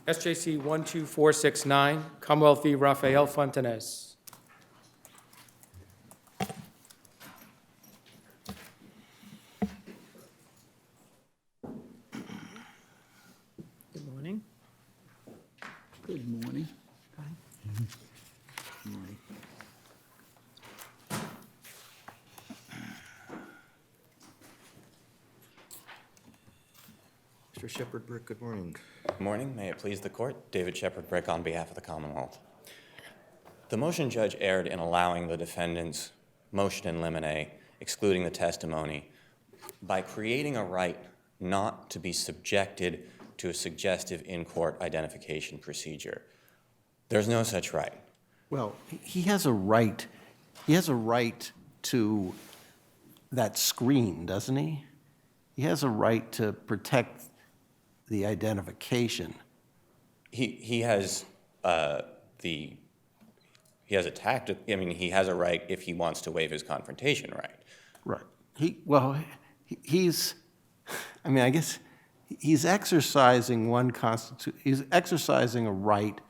SJC-12469, Commonwealth v. Rafael Fontanez. Good morning. Good morning. Good morning. Mr. Shepherd-Brick, good morning. Good morning. May it please the Court. David Shepherd-Brick on behalf of the Commonwealth. The motion judge erred in allowing the defendant's motion in limine, excluding the testimony, by creating a right not to be subjected to a suggestive in-court identification procedure. There's no such right. Well, he has a right. He has a right to that screen, doesn't he? He has a right to protect the identification. He has he has attacked. I mean, he has a right if he wants to waive his confrontation right. Right. He's. I mean, I guess he's exercising he's exercising a right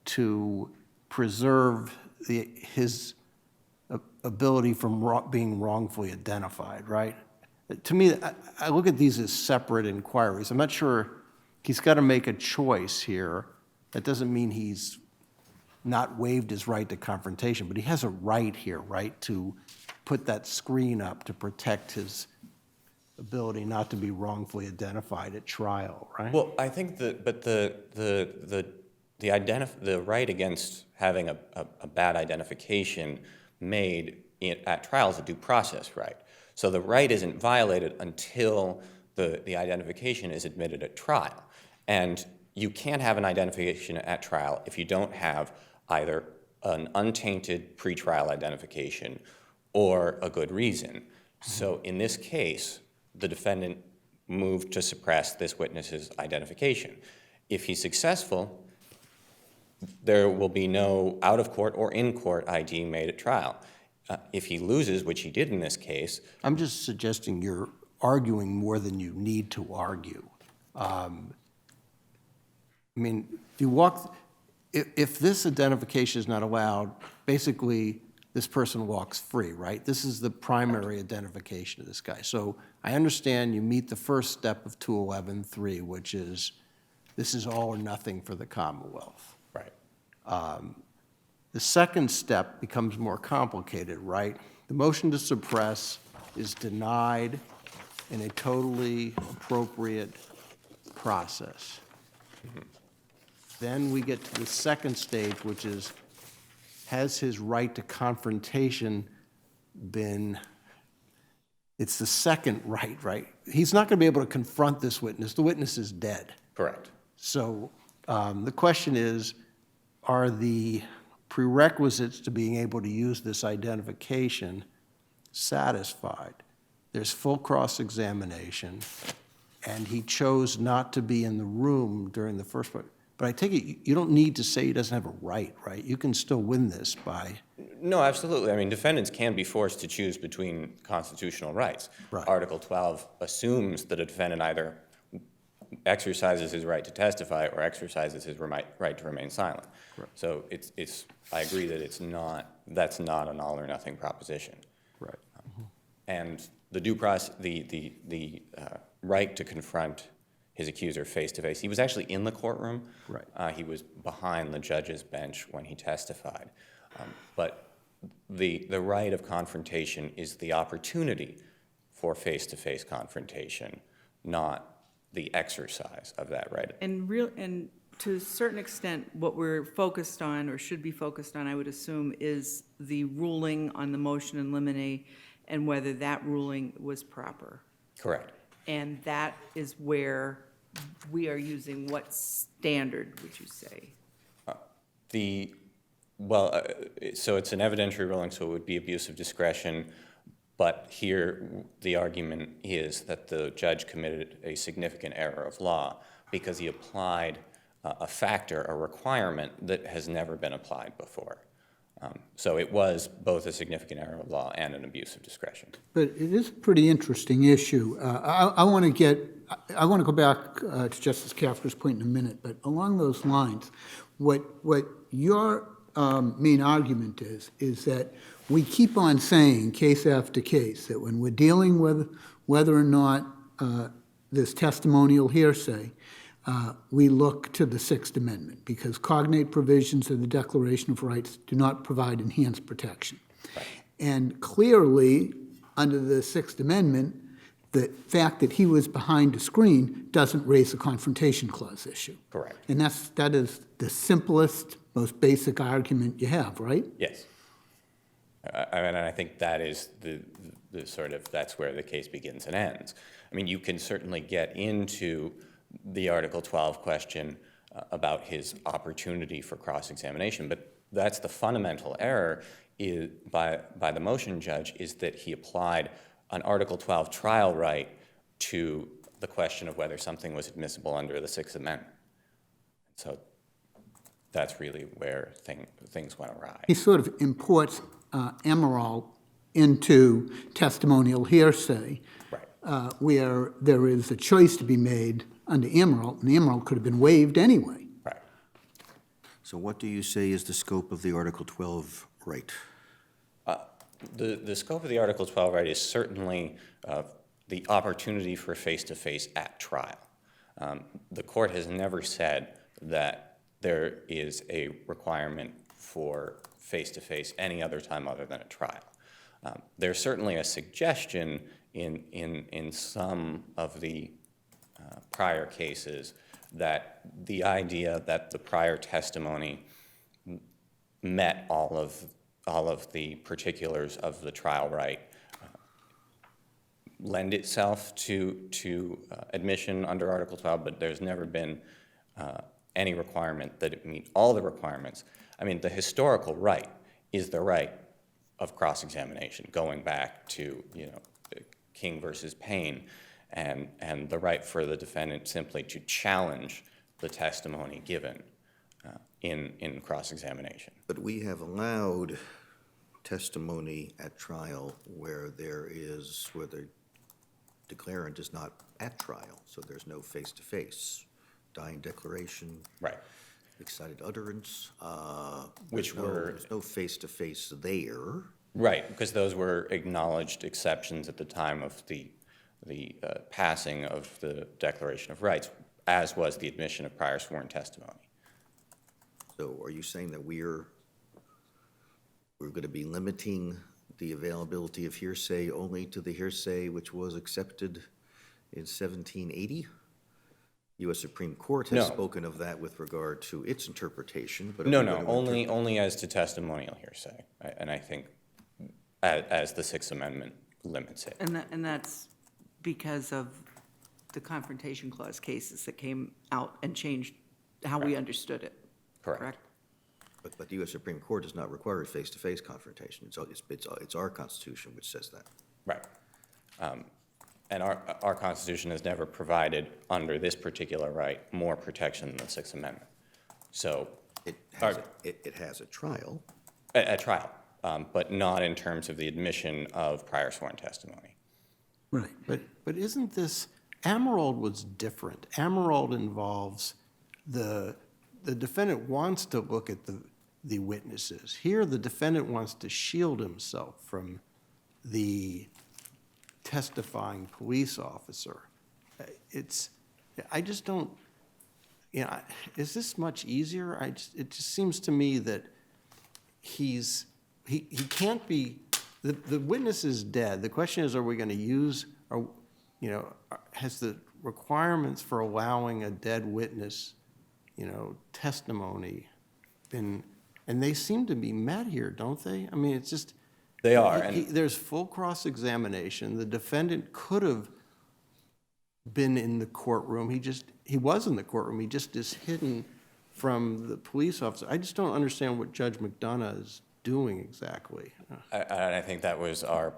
to preserve his ability from being wrongfully identified, right? To me, I look at these as separate inquiries. I'm not sure he's got to make a choice here. That doesn't mean he's not waived his right to confrontation, but he has a right here, right, to put that screen up to protect his ability not to be wrongfully identified at trial, right? Well, I think that, but the right against having a bad identification made at trial is a due process right. So the right isn't violated until the identification is admitted at trial. And you can't have an identification at trial if you don't have either an untainted pretrial identification or a good reason. So in this case, the defendant moved to suppress this witness's identification. If he's successful, there will be no out-of-court or in-court ID made at trial. If he loses, which he did in this case. I'm just suggesting you're arguing more than you need to argue. I mean, if this identification is not allowed, basically this person walks free, right? This is the primary identification of this guy. So I understand you meet the first step of 211.3, which is this is all or nothing for the Commonwealth. Right. The second step becomes more complicated, right? The motion to suppress is denied in a totally appropriate process. Mm-hmm. Then we get to the second stage, which is, has his right to confrontation been, it's the second right? He's not going to be able to confront this witness. The witness is dead. Correct. So the question is, are the prerequisites to being able to use this identification satisfied? There's full cross-examination, and he chose not to be in the room during the first part. But I take it you don't need to say he doesn't have a right? You can still win this by... No, absolutely. I mean, defendants can be forced to choose between constitutional rights. Right. Article 12 assumes that a defendant either exercises his right to testify or exercises his right to remain silent. Right. So I agree that that's not an all or nothing proposition. Right. And the due process, the right to confront his accuser face to face. He was actually in the courtroom. Right. He was behind the judge's bench when he testified. But the right of confrontation is the opportunity for face-to-face confrontation, not the exercise of that right. And to a certain extent, what we're focused on, or should be focused on, I would assume, is the ruling on the motion in limine and whether that ruling was proper. Correct. And that is where we are using what standard, would you say? So it's an evidentiary ruling, so it would be abuse of discretion. But here, the argument is that the judge committed a significant error of law because he applied a factor, a requirement that has never been applied before. So it was both a significant error of law and an abuse of discretion. But it is a pretty interesting issue. I want to get I want to go back to Justice Kafka's point in a minute, but along those lines, what your main argument is that we keep on saying, case after case, that when we're dealing with whether or not there's testimonial hearsay, we look to the Sixth Amendment, because cognate provisions of the Declaration of Rights do not provide enhanced protection. Right. And clearly, under the Sixth Amendment, the fact that he was behind a screen doesn't raise the Confrontation Clause issue. Correct. And that is the simplest, most basic argument you have, right? Yes. And I think that is the sort of, that's where the case begins and ends. I mean, you can certainly get into the Article 12 question about his opportunity for cross-examination, but that's the fundamental error by the motion judge, is that he applied an Article 12 trial right to the question of whether something was admissible under the Sixth Amendment. So that's really where things went awry. He sort of imports Emerald into testimonial hearsay, Right. where there is a choice to be made under Emerald, and the Emerald could have been waived anyway. Right. So what do you say is the scope of the Article 12 right? The scope of the Article 12 right is certainly the opportunity for face-to-face at trial. The court has never said that there is a requirement for face-to-face any other time other than a trial. There's certainly a suggestion in some of the prior cases that the idea that the prior testimony met all of the particulars of the trial right lend itself to admission under Article 12, but there's never been any requirement that it meet all the requirements. I mean, the historical right is the right of cross-examination, going back to, King versus Payne, and the right for the defendant simply to challenge the testimony given in cross-examination. But we have allowed testimony at trial where the declarant is not at trial, so there's no face-to-face, dying declaration, Right. excited utterance. There's no face-to-face there. Right, because those were acknowledged exceptions at the time of the passing of the Declaration of Rights, as was the admission of prior sworn testimony. So are you saying that we're going to be limiting the availability of hearsay only to the hearsay which was accepted in 1780? U.S. Supreme Court has No. spoken of that with regard to its interpretation, but No, only as to testimonial hearsay, and I think as the Sixth Amendment limits it. And that's because of the Confrontation Clause cases that came out and changed how we understood it, correct? But the U.S. Supreme Court does not require face-to-face confrontation. It's our Constitution which says that. Right. And our Constitution has never provided, under this particular right, more protection than the Sixth Amendment. So It has a trial. at trial, but not in terms of the admission of prior sworn testimony. Right. But isn't this, Emerald was different. Emerald involves the defendant wants to look at the witnesses. Here, the defendant wants to shield himself from the testifying police officer. I just don't, is this much easier? It just seems to me that he can't be, the witness is dead. The question is, are we going to use, has the requirements for allowing a dead witness, testimony been, and they seem to be met here, don't they? I mean, it's just. They are. There's full cross-examination. The defendant could have been in the courtroom. He was in the courtroom. He just is hidden from the police officer. I just don't understand what Judge McDonough is doing exactly. I think that was our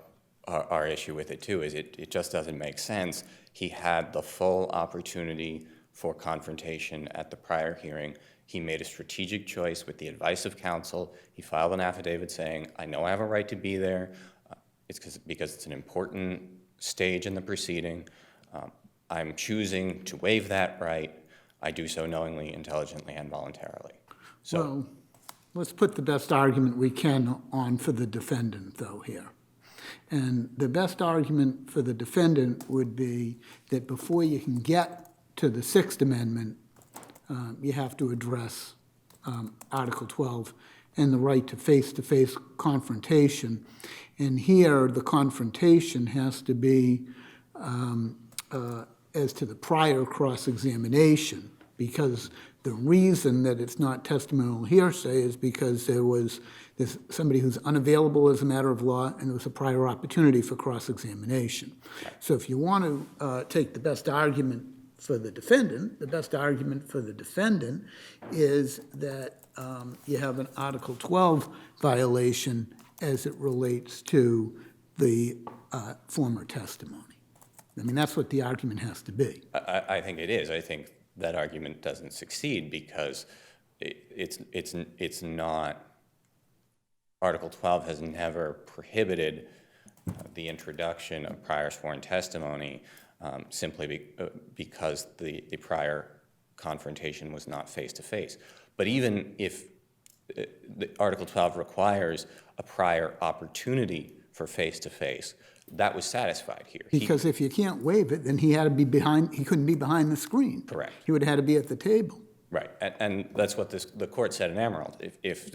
issue with it too, is it just doesn't make sense. He had the full opportunity for confrontation at the prior hearing. He made a strategic choice with the advice of counsel. He filed an affidavit saying, I know I have a right to be there. It's because it's an important stage in the proceeding. I'm choosing to waive that right, I do so knowingly, intelligently, and voluntarily. So, Well, let's put the best argument we can on for the defendant, though, here. And the best argument for the defendant would be that before you can get to the Sixth Amendment, you have to address Article 12 and the right to face-to-face confrontation. And here, the confrontation has to be as to the prior cross-examination, because the reason that it's not testimonial hearsay is because there's somebody who's unavailable as a matter of law, and there was a prior opportunity for cross-examination. So if you want to take the best argument for the defendant, the best argument for the defendant is that you have an Article 12 violation as it relates to the former testimony. I mean, that's what the argument has to be. I think it is. I think that argument doesn't succeed because it's not, Article 12 has never prohibited the introduction of prior sworn testimony simply because the prior confrontation was not face-to-face. But even if Article 12 requires a prior opportunity for face-to-face, that was satisfied here. Because if you can't waive it, then he had to be behind, he couldn't be behind the screen. Correct. He would have had to be at the table. Right, and that's what the court said in Emerald. If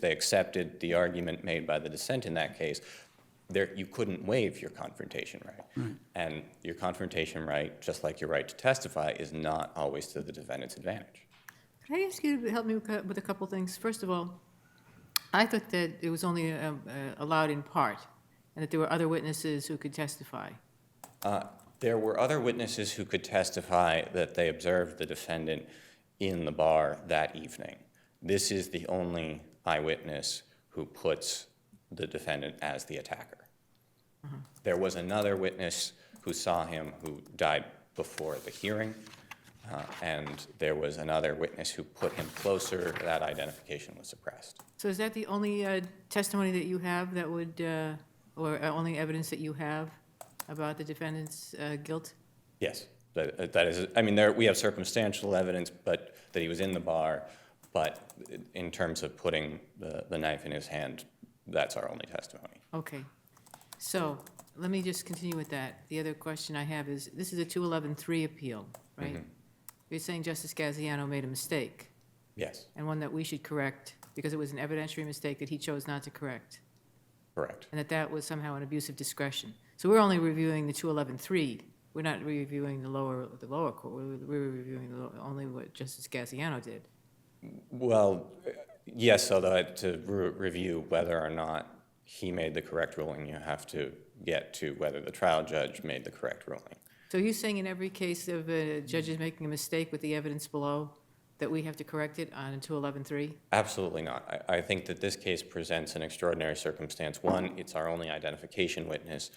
they accepted the argument made by the dissent in that case, you couldn't waive your confrontation right. And your confrontation right, just like your right to testify, is not always to the defendant's advantage. Can I ask you to help me with a couple things? First of all, I thought that it was only allowed in part, and that there were other witnesses who could testify. There were other witnesses who could testify that they observed the defendant in the bar that evening. This is the only eyewitness who puts the defendant as the attacker. There was another witness who saw him who died before the hearing, and there was another witness who put him closer. That identification was suppressed. So is that the only testimony that you have that would, or only evidence that you have about the defendant's guilt? Yes, that is, I mean, we have circumstantial evidence, but that he was in the bar, but in terms of putting the knife in his hand, that's our only testimony. Okay. So let me just continue with that. The other question I have is, this is a 211-3 appeal, right? Mm-hmm. You're saying Justice Gaziano made a mistake, Yes, and one that we should correct because it was an evidentiary mistake that he chose not to correct, correct. and that was somehow an abuse of discretion. So we're only reviewing the 211-3. We're not reviewing the lower court. We're reviewing only what Justice Gaziano did. Well, yes, although to review whether or not he made the correct ruling, you have to get to whether the trial judge made the correct ruling. So you're saying in every case of judges making a mistake with the evidence below that we have to correct it on 211-3? Absolutely not. I think that this case presents an extraordinary circumstance. One, it's our only identification witness.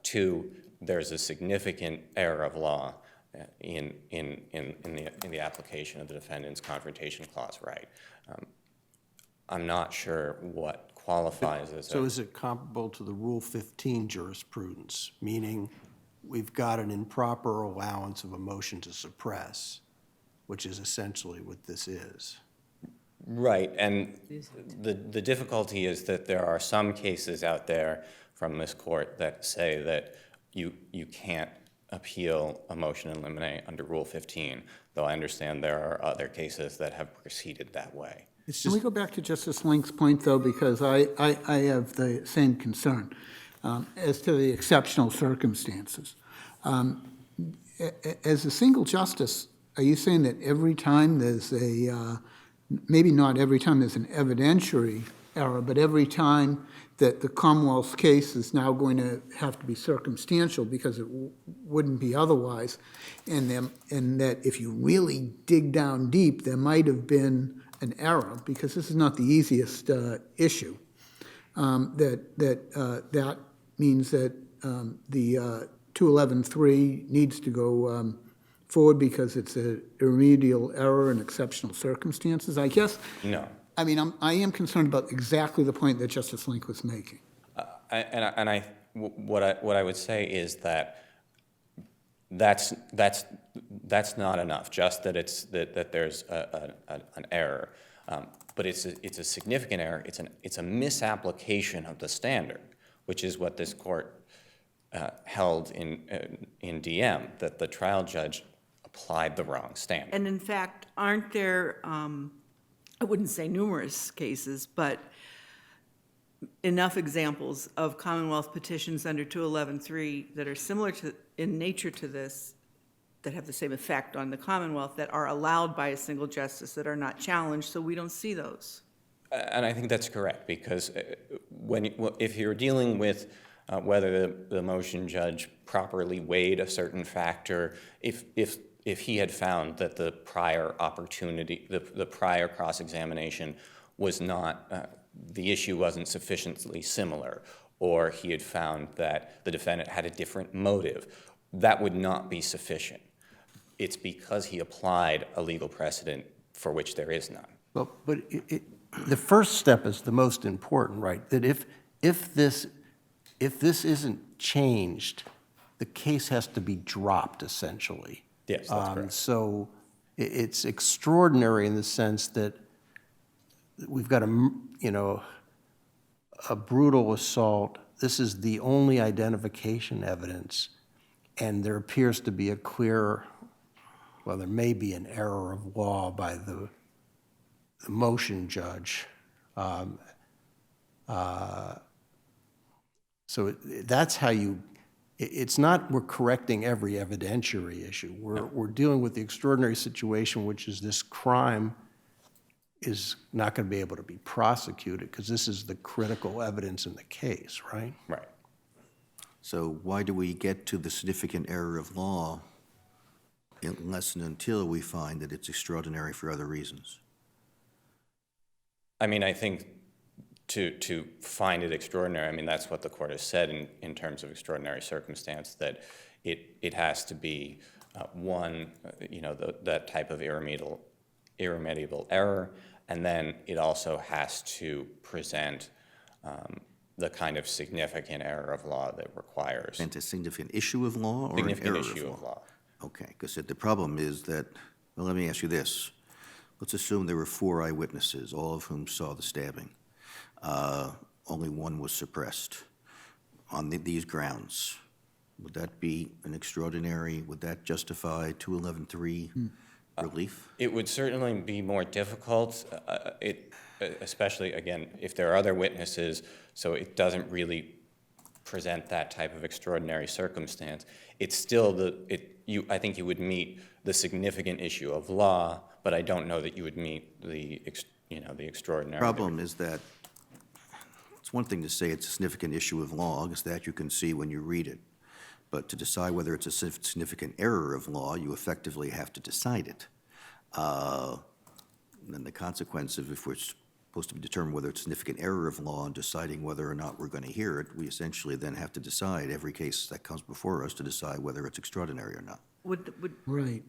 Two, there's a significant error of law in the application of the defendant's confrontation clause right. I'm not sure what qualifies as So is it comparable to the Rule 15 jurisprudence, meaning we've got an improper allowance of a motion to suppress, which is essentially what this is? Right, and the difficulty is that there are some cases out there from this court that say that you can't appeal a motion in limine under Rule 15, though I understand there are other cases that have proceeded that way. Can we go back to Justice Link's point, though, because I have the same concern as to the exceptional circumstances. As a single justice, are you saying that every time there's maybe not every time there's an evidentiary error, but every time that the Commonwealth's case is now going to have to be circumstantial because it wouldn't be otherwise, and that if you really dig down deep, there might have been an error, because this is not the easiest issue, that means that the 211-3 needs to go forward because it's a remedial error in exceptional circumstances, I guess? No. I mean, I am concerned about exactly the point that Justice Link was making. What I would say is that that's not enough, just that that there's an error. But it's a significant error. It's a misapplication of the standard, which is what this court held in DM, that the trial judge applied the wrong standard. And in fact, aren't there, I wouldn't say numerous cases, but enough examples of Commonwealth petitions under 211.3 that are similar to, in nature to this, that have the same effect on the Commonwealth, that are allowed by a single justice, that are not challenged, so we don't see those? And I think that's correct, because if you're dealing with whether the motion judge properly weighed a certain factor, if he had found that the prior opportunity, the prior cross-examination was not, the issue wasn't sufficiently similar, or he had found that the defendant had a different motive, that would not be sufficient. It's because he applied a legal precedent for which there is none. Well, but the first step is the most important, right? That if this isn't changed, the case has to be dropped, essentially. Yes, that's correct. So it's extraordinary in the sense that we've got a brutal assault. This is the only identification evidence, and there appears to be a clear, well, there may be an error of law by the motion judge. So that's how you, it's not we're correcting every evidentiary issue. We're dealing with the extraordinary situation, which is this crime is not going to be able to be prosecuted because this is the critical evidence in the case, right? Right. So why do we get to the significant error of law unless and until we find that it's extraordinary for other reasons? I mean, I think to find it extraordinary, I mean, that's what the court has said in terms of extraordinary circumstance, that it has to be that type of irremediable error, and then it also has to present the kind of significant error of law that requires. And a significant issue of law or an Significant error issue of of law? law. Okay, because the problem is that, well, let me ask you this. Let's assume there were 4 eyewitnesses, all of whom saw the stabbing. Only one was suppressed on these grounds. Would that be an extraordinary, would that justify 211.3 relief? It would certainly be more difficult, especially, again, if there are other witnesses, so it doesn't really present that type of extraordinary circumstance. It's still I think you would meet the significant issue of law, but I don't know that you would meet the extraordinary. The problem is that it's one thing to say it's a significant issue of law, because that you can see when you read it. But to decide whether it's a significant error of law, you effectively have to decide it. And the consequence of, if we're supposed to determine whether it's a significant error of law and deciding whether or not we're going to hear it, we essentially then have to decide every case that comes before us to decide whether it's extraordinary or not. Right,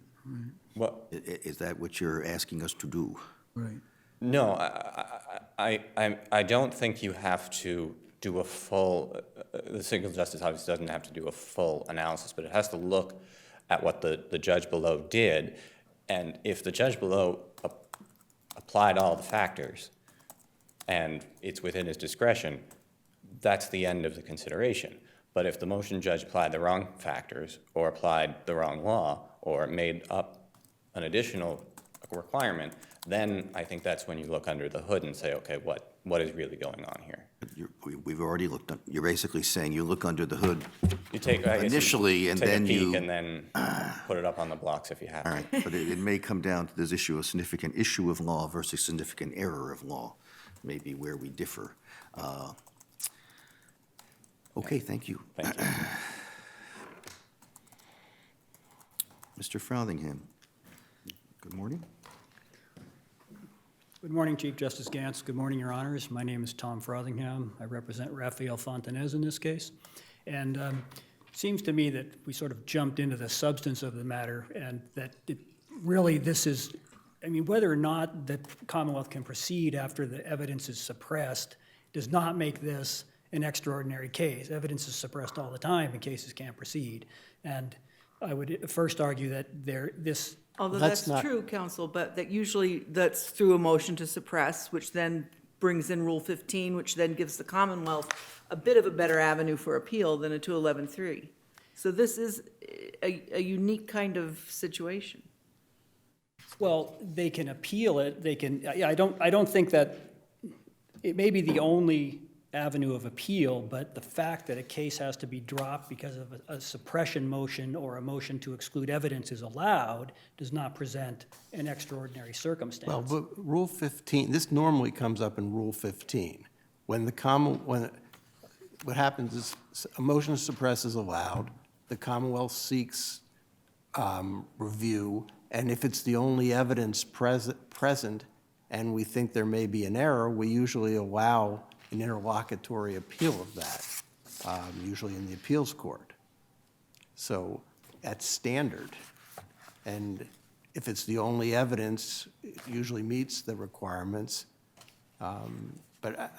Well, Is that what you're asking us to do? right. no, I don't think you have to do a full, the single justice obviously doesn't have to do a full analysis, but it has to look at what the judge below did. And if the judge below applied all the factors and it's within his discretion, that's the end of the consideration. But if the motion judge applied the wrong factors or applied the wrong law or made up an additional requirement, then I think that's when you look under the hood and say, okay, what is really going on here? We've already looked, you're basically saying you look under the hood You take, I guess you initially, and take then a peek you... and then put it up on the blocks if you have All to. right, but it may come down to this issue of significant issue of law versus significant error of law, maybe where we differ. Okay, thank you. Thank you. Mr. Frothingham, good morning. Good morning, Chief Justice Gantz. Good morning, Your Honors. My name is Tom Frothingham. I represent Raphael Fontanez in this case. And it seems to me that we sort of jumped into the substance of the matter, and that really this is, I mean, whether or not the Commonwealth can proceed after the evidence is suppressed does not make this an extraordinary case. Evidence is suppressed all the time and cases can't proceed. And I would first argue that this, Although That's that's not- true, counsel, but that usually, that's through a motion to suppress, which then brings in Rule 15, which then gives the Commonwealth a bit of a better avenue for appeal than a 211-3. So this is a unique kind of situation. well, they can appeal it, they can, yeah, I don't think that, it may be the only avenue of appeal, but the fact that a case has to be dropped because of a suppression motion or a motion to exclude evidence is allowed does not present an extraordinary circumstance. Well, but Rule 15, this normally comes up in Rule 15. When what happens is a motion to suppress is allowed, the Commonwealth seeks review, and if it's the only evidence present and we think there may be an error, we usually allow an interlocutory appeal of that, usually in the appeals court. So that's standard. And if it's the only evidence, it usually meets the requirements. But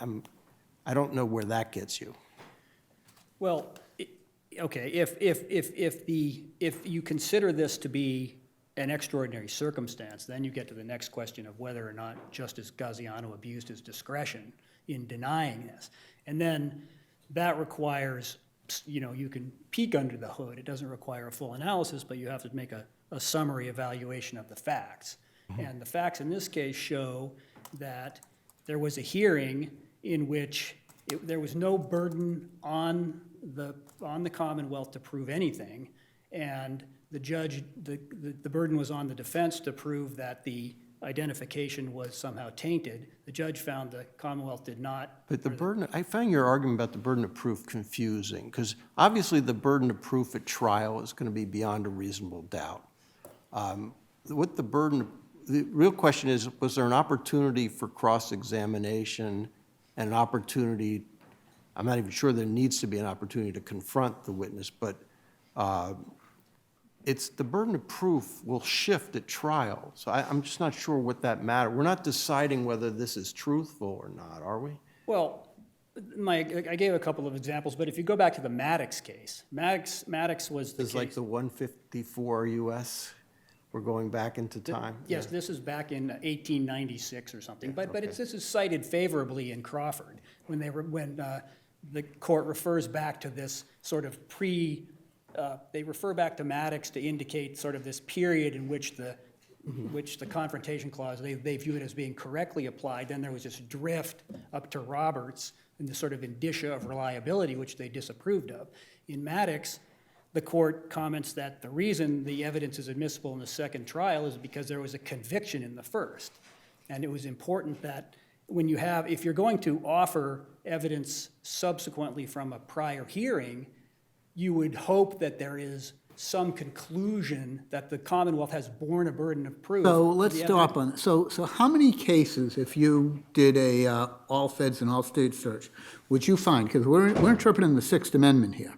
I don't know where that gets you. Well, okay, if you consider this to be an extraordinary circumstance, then you get to the next question of whether or not Justice Gaziano abused his discretion in denying this. And then that requires, you can peek under the hood. It doesn't require a full analysis, but you have to make a summary evaluation of the facts. And the facts in this case show that there was a hearing in which there was no burden on the Commonwealth to prove anything, and the judge, the burden was on the defense to prove that the identification was somehow tainted. The judge found the Commonwealth did not. But the burden, I find your argument about the burden of proof confusing, because obviously the burden of proof at trial is going to be beyond a reasonable doubt. What the real question is, was there an opportunity for cross-examination and an opportunity, I'm not even sure there needs to be an opportunity to confront the witness, but it's the burden of proof will shift at trial. So I'm just not sure what that matters. We're not deciding whether this is truthful or not, are we? Well, I gave a couple of examples, but if you go back to the Maddox case, Maddox was the It's case. like the 154 US, we're going back into time? Yes, this is back in 1896 or something, but this is cited favorably in Crawford when the court refers back to this sort of they refer back to Maddox to indicate sort of this period in which the confrontation clause, they view it as being correctly applied. Then there was this drift up to Roberts and this sort of indicia of reliability, which they disapproved of. In Maddox, the court comments that the reason the evidence is admissible in the second trial is because there was a conviction in the first. And it was important that if you're going to offer evidence subsequently from a prior hearing, you would hope that there is some conclusion that the Commonwealth has borne a burden of proof. So let's stop on, so how many cases, if you did a all feds and all states search, would you find, because we're interpreting the Sixth Amendment here.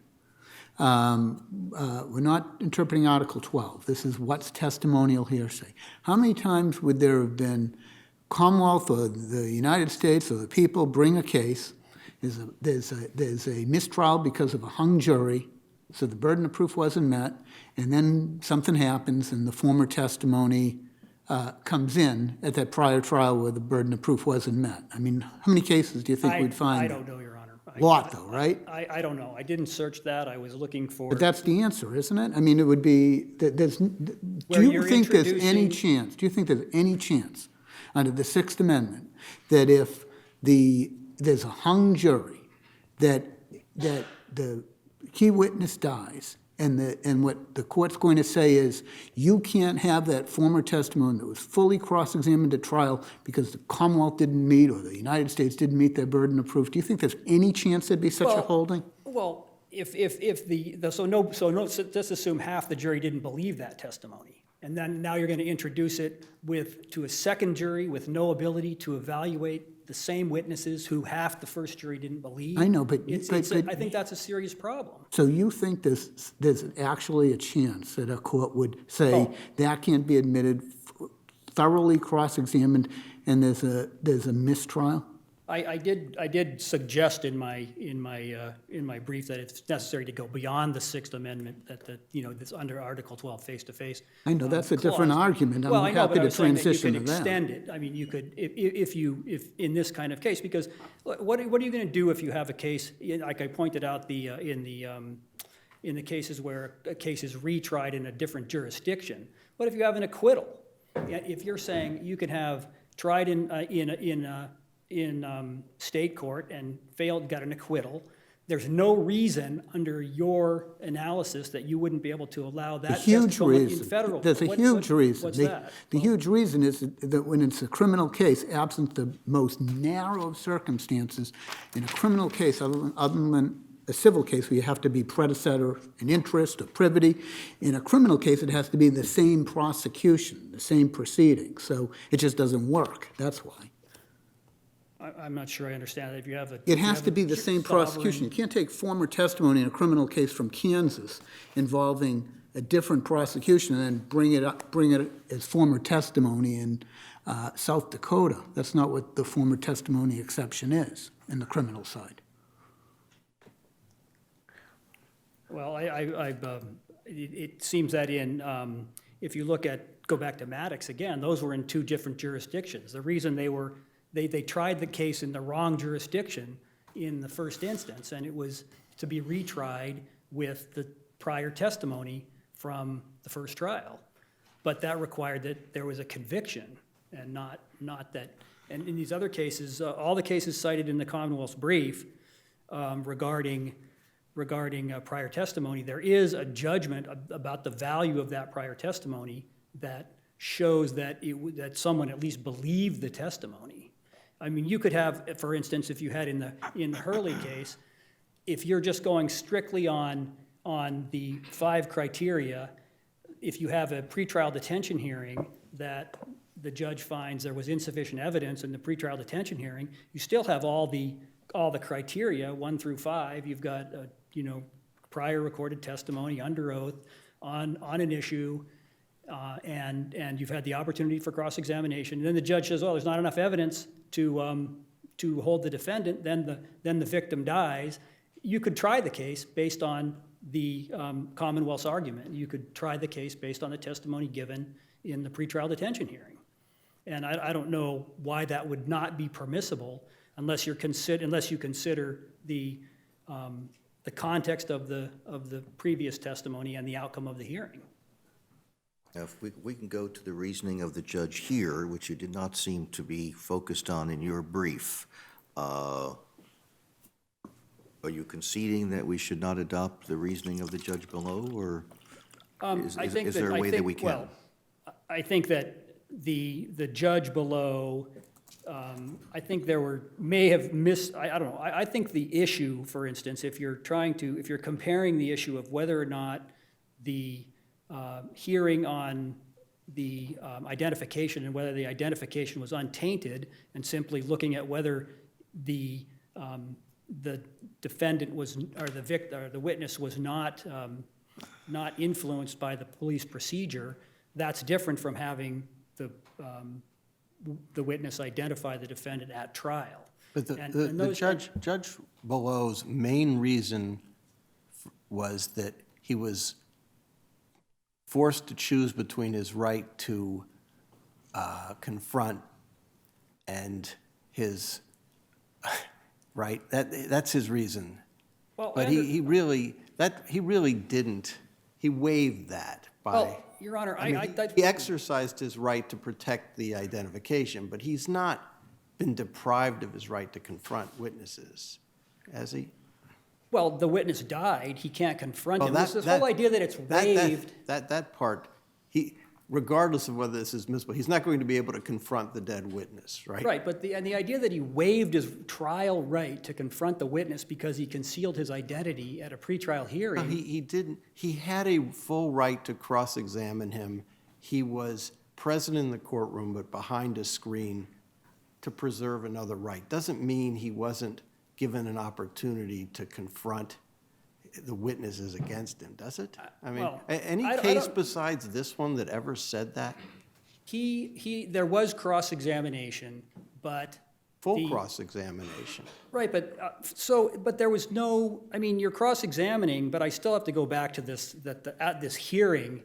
We're not interpreting Article 12. This is what's testimonial hearsay. How many times would there have been Commonwealth or the United States or the people bring a case, there's a mistrial because of a hung jury, so the burden of proof wasn't met, and then something happens and the former testimony comes in at that prior trial where the burden of proof wasn't met? I mean, how many cases do you think we'd find? I don't know, Your Honor. Lot, though, right? I don't know. I didn't search that. I was looking for. But that's the answer, isn't it? I mean, it would be, Where do you you're think there's any introducing- chance under the Sixth Amendment that if there's a hung jury, that the key witness dies, and what the court's going to say is, you can't have that former testimony that was fully cross-examined at trial because the Commonwealth didn't meet or the United States didn't meet their burden of proof. Do you think there's any chance there'd be such a holding? Well, so let's assume half the jury didn't believe that testimony. And then now you're going to introduce it to a second jury with no ability to evaluate the same witnesses who half the first jury didn't believe. I know, but I think that's a serious problem. So you think there's actually a chance that a court would say that can't be admitted, thoroughly cross-examined, and there's a mistrial? I did suggest in my brief that it's necessary to go beyond the Sixth Amendment, that's under Article 12 face-to-face. I know, that's a different clause. argument. Well, I I'm know, but happy I to was saying that you transition could to that. extend it. I mean, you could, if in this kind of case, because what are you going to do if you have a case, like I pointed out in the cases where a case is retried in a different jurisdiction? What if you have an acquittal? If you're saying you can have tried in state court and failed, got an acquittal, there's no reason under your analysis that you wouldn't be able to allow that Huge testimony in reason. federal. There's a What- huge reason. What's The- that? The huge reason is that when it's a criminal case, absent the most narrow of circumstances, in a criminal case, other than a civil case where you have to be predecessor in interest or privity, in a criminal case, it has to be the same prosecution, the same proceeding. So it just doesn't work. That's why. I'm not sure I understand that. If you have a. It has to be the same prosecution. You can't take former testimony in a criminal case from Kansas involving a different prosecution and then bring it as former testimony in South Dakota. That's not what the former testimony exception is in the criminal side. Well, it seems that if you go back to Maddox again, those were in two different jurisdictions. The reason they tried the case in the wrong jurisdiction in the first instance, and it was to be retried with the prior testimony from the first trial. But that required that there was a conviction and not that. And in these other cases, all the cases cited in the Commonwealth's brief regarding prior testimony, there is a judgment about the value of that prior testimony that shows that that someone at least believed the testimony. I mean, you could have, for instance, if you had in the Hurley case, if you're just going strictly on the 5 criteria, if you have a pretrial detention hearing that the judge finds there was insufficient evidence in the pretrial detention hearing, you still have all the criteria 1 through 5. You've got prior recorded testimony under oath on an issue, and you've had the opportunity for cross-examination. And then the judge says, "Oh, there's not enough evidence to hold the defendant." Then the victim dies. You could try the case based on the Commonwealth's argument. You could try the case based on the testimony given in the pretrial detention hearing. And I don't know why that would not be permissible unless you consider the context of the previous testimony and the outcome of the hearing. Now, if we can go to the reasoning of the judge here, which you did not seem to be focused on in your brief. Are you conceding that we should not adopt the reasoning of the judge below, or is there a way that we can? Well, I think that the judge below, I think may have missed, I don't know, I think the issue, for instance, if you're comparing the issue of whether or not the hearing on the identification and whether the identification was untainted, and simply looking at whether the defendant was, or the witness was not influenced by the police procedure, that's different from having the witness identify the defendant at trial. But the judge below's main reason was that he was forced to choose between his right to confront and his right. That's his reason. Well, But he really didn't. He waived that by. Well, Your Honor, He exercised his right to protect the identification, but he's not been deprived of his right to confront witnesses, has he? Well, the witness died, he can't confront Oh, him. This whole idea that it's waived. That part, regardless of whether this is admissible, he's not going to be able to confront the dead witness, right? Right, but the idea that he waived his trial right to confront the witness because he concealed his identity at a pretrial No, hearing. he didn't. He had a full right to cross-examine him. He was present in the courtroom, but behind a screen to preserve another right. Doesn't mean he wasn't given an opportunity to confront the witnesses against him, does it? I mean, Well, any I case don't- besides this one that ever said that? There was cross-examination, but full cross-examination. Right, but there was no, I mean, you're cross-examining, but I still have to go back to this, that at this hearing,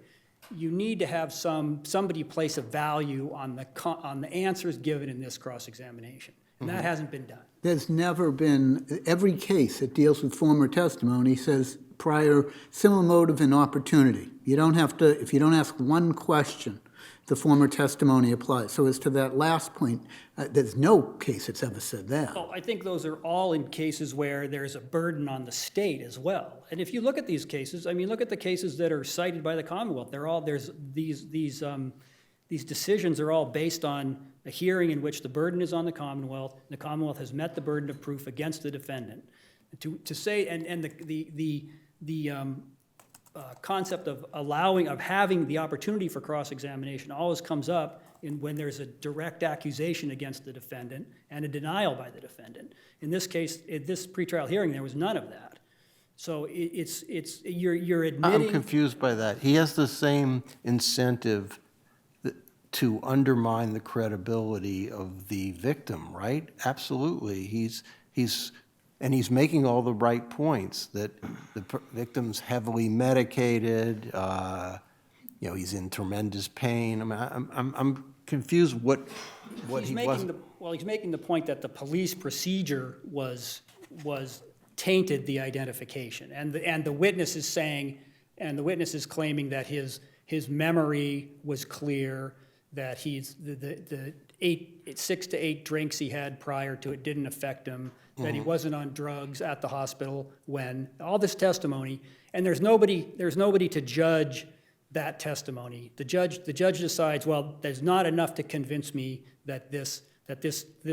you need to have somebody place a value on the answers given in this cross-examination, and that hasn't been done. There's never been, every case that deals with former testimony says prior similar motive and opportunity. You don't have to, if you don't ask one question, the former testimony applies. So as to that last point, there's no case that's ever said that. Well, I think those are all in cases where there's a burden on the state as well. And if you look at these cases, I mean, look at the cases that are cited by the Commonwealth. They're all, there's these decisions are all based on a hearing in which the burden is on the Commonwealth. The Commonwealth has met the burden of proof against the defendant. To say, and the concept of having the opportunity for cross-examination always comes up when there's a direct accusation against the defendant and a denial by the defendant. In this case, in this pretrial hearing, there was none of that. So you're admitting. I'm confused by that. He has the same incentive to undermine the credibility of the victim, right? Absolutely. He's making all the right points, that the victim's heavily medicated, he's in tremendous pain. I mean, I'm confused what he was. Well, he's making the point that the police procedure was tainted the identification, and the witness is saying, and the witness is claiming that his memory was clear, that he's the 6 to 8 drinks he had prior to it didn't affect him, that he wasn't on drugs at the hospital when, all this testimony, and there's nobody to judge that testimony. The judge decides, well, there's not enough to convince me that this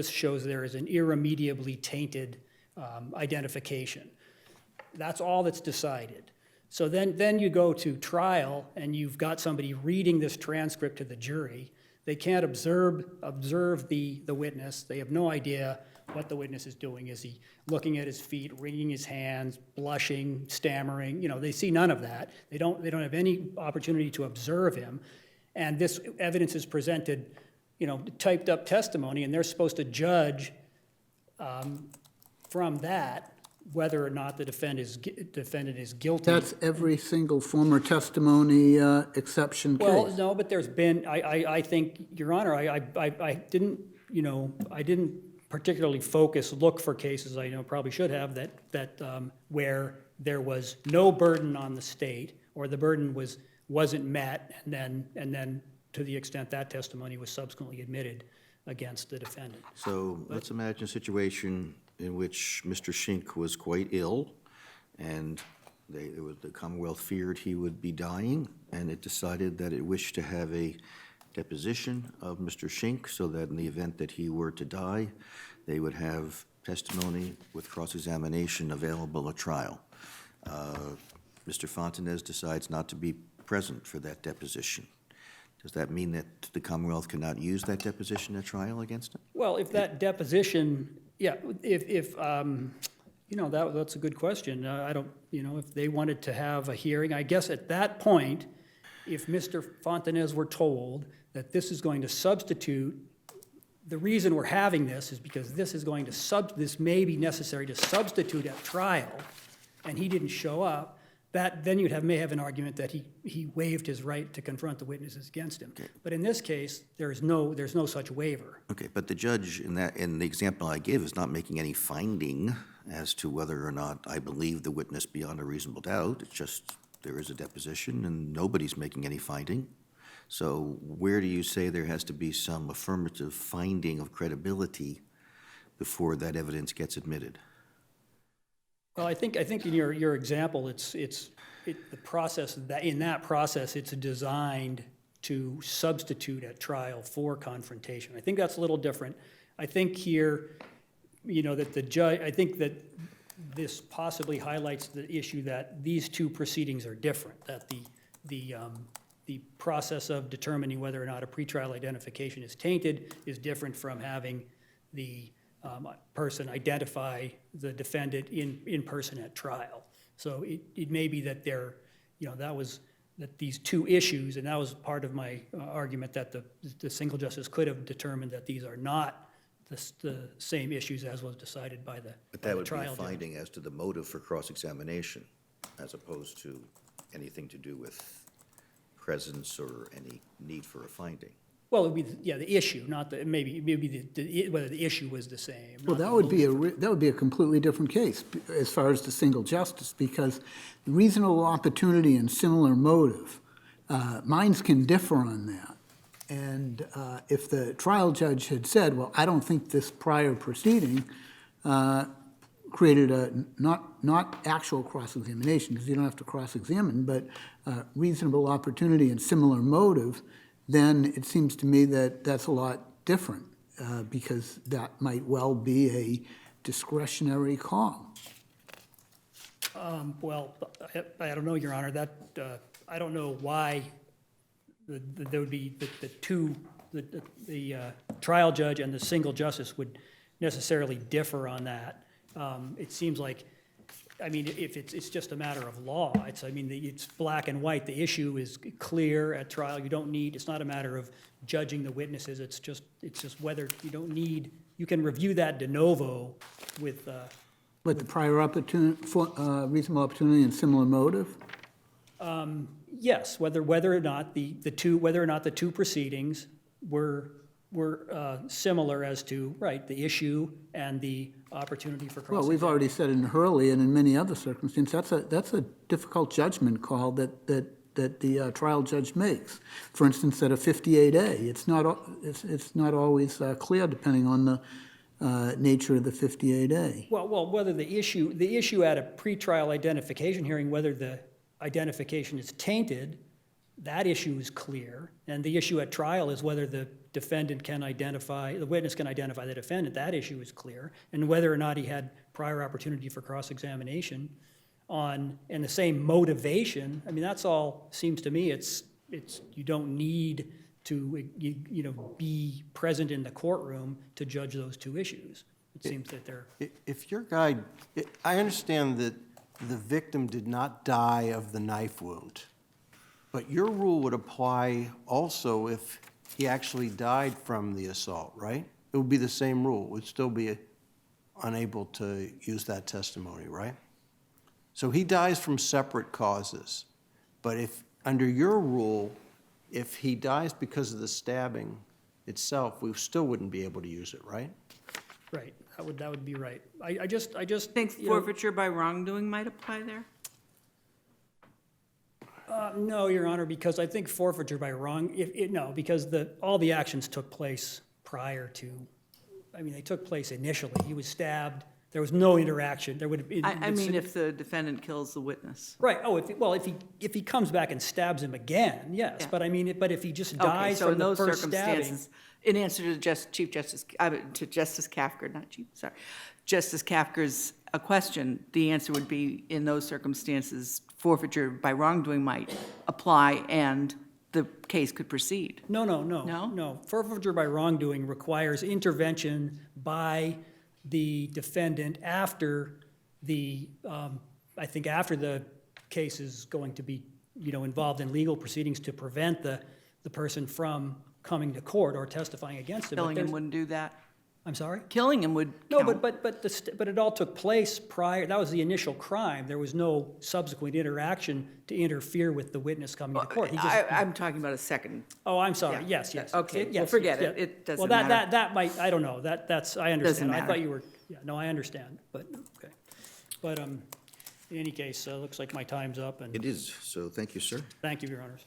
shows there is an irremediably tainted identification. That's all that's decided. So then you go to trial, and you've got somebody reading this transcript to the jury. They can't observe the witness. They have no idea what the witness is doing. Is he looking at his feet, wringing his hands, blushing, stammering? They see none of that. They don't have any opportunity to observe him. And this evidence is presented, typed up testimony, and they're supposed to judge from that whether or not the defendant is guilty. That's every single former testimony exception case. Well, no, but there's been, I think, Your Honor, I didn't particularly look for cases, I probably should have, that where there was no burden on the state, or the burden wasn't met, and then to the extent that testimony was subsequently admitted against the defendant. So let's imagine a situation in which Mr. Schenck was quite ill, and the Commonwealth feared he would be dying, and it decided that it wished to have a deposition of Mr. Schenck so that in the event that he were to die, they would have testimony with cross-examination available at trial. Mr. Fontanez decides not to be present for that deposition. Does that mean that the Commonwealth cannot use that deposition at trial against him? Well, if that deposition, that's a good question. I don't, if they wanted to have a hearing, I guess at that point, if Mr. Fontanez were told that this is going to substitute, the reason we're having this is because this may be necessary to substitute at trial, and he didn't show up, then you'd may have an argument that he waived his right to confront the witnesses against him. Okay. But in this case, there's no such waiver. Okay, but the judge in the example I gave is not making any finding as to whether or not I believe the witness beyond a reasonable doubt. It's just there is a deposition and nobody's making any finding. So where do you say there has to be some affirmative finding of credibility before that evidence gets admitted? Well, I think in your example, it's the process that in that process it's designed to substitute at trial for confrontation. I think that's a little different. I think here, that the judge. I think that this possibly highlights the issue that these two proceedings are different. That the process of determining whether or not a pretrial identification is tainted is different from having the person identify the defendant in person at trial. So it may be that that these two issues, and that was part of my argument that the single justice could have determined that these are not the same issues as was decided by the But by that the would be a trial judge. finding as to the motive for cross-examination, as opposed to anything to do with presence or any need for a finding. Well, it would be, yeah, the issue, not the, maybe whether the issue was the same. Well, not the that would be motive. that would be a completely different case as far as the single justice, because reasonable opportunity and similar motive, minds can differ on that. And if the trial judge had said, well, I don't think this prior proceeding created a, not actual cross-examination, because you don't have to cross-examine, but reasonable opportunity and similar motive, then it seems to me that that's a lot different, because that might well be a discretionary call. Well, I don't know, Your Honor, that, I don't know why there would be the two, the trial judge and the single justice would necessarily differ on that. It seems like, I mean, if it's just a matter of law, it's black and white. The issue is clear at trial. You don't need, it's not a matter of judging the witnesses. It's just whether you don't need, you can review that de novo with, But the prior opportunity, reasonable opportunity and similar motive? yes, whether or not the two proceedings were similar as to, right, the issue and the opportunity for cross-examination. Well, we've already said in Hurley and in many other circumstances, that's a difficult judgment call that the trial judge makes. For instance, at a 58A, it's not always clear depending on the nature of the 58A. Well, whether the issue at a pretrial identification hearing, whether the identification is tainted, that issue is clear. And the issue at trial is whether the defendant can identify, the witness can identify the defendant, that issue is clear. And whether or not he had prior opportunity for cross-examination on, and the same motivation, I mean, that's all, seems to me, it's, you don't need to, be present in the courtroom to judge those two issues. It seems that they're, If your guy, I understand that the victim did not die of the knife wound, but your rule would apply also if he actually died from the assault, right? It would be the same rule, would still be unable to use that testimony, right? So he dies from separate causes, but if, under your rule, if he dies because of the stabbing itself, we still wouldn't be able to use it, right? right, that would be right. I just, Think forfeiture by wrongdoing might apply there? No, Your Honor, because I think forfeiture by no, because all the actions took place prior to, they took place initially. He was stabbed, there was no interaction, there would have been. I mean, if the defendant kills the witness. Right, if he comes back and stabs him again, yes, Yeah. but if he just Okay, dies so from in the those first stabbing. circumstances, in answer to Justice Kafker, not Chief, sorry, Justice Kafker's question, the answer would be, in those circumstances, forfeiture by wrongdoing might apply and the case could proceed. No? No? Forfeiture by wrongdoing requires intervention by the defendant after the, I think after the case is going to be, involved in legal proceedings to prevent the person from coming to court or testifying against him. But Killing him there's- wouldn't do that? I'm sorry? Killing him would No, count. but it all took place prior, that was the initial crime. There was no subsequent interaction to interfere with the witness coming to court. He just, I'm talking about a second. oh, I'm sorry, Yeah. yes. Okay, well, Yes, forget yes, it. yeah. It doesn't Well, matter. that might, I don't know, that's, I understand. I matter. thought you were, yeah, no, I understand, but, okay. But, in any case, looks like my time's up, and It is, so thank you, sir. thank you, Your Honors.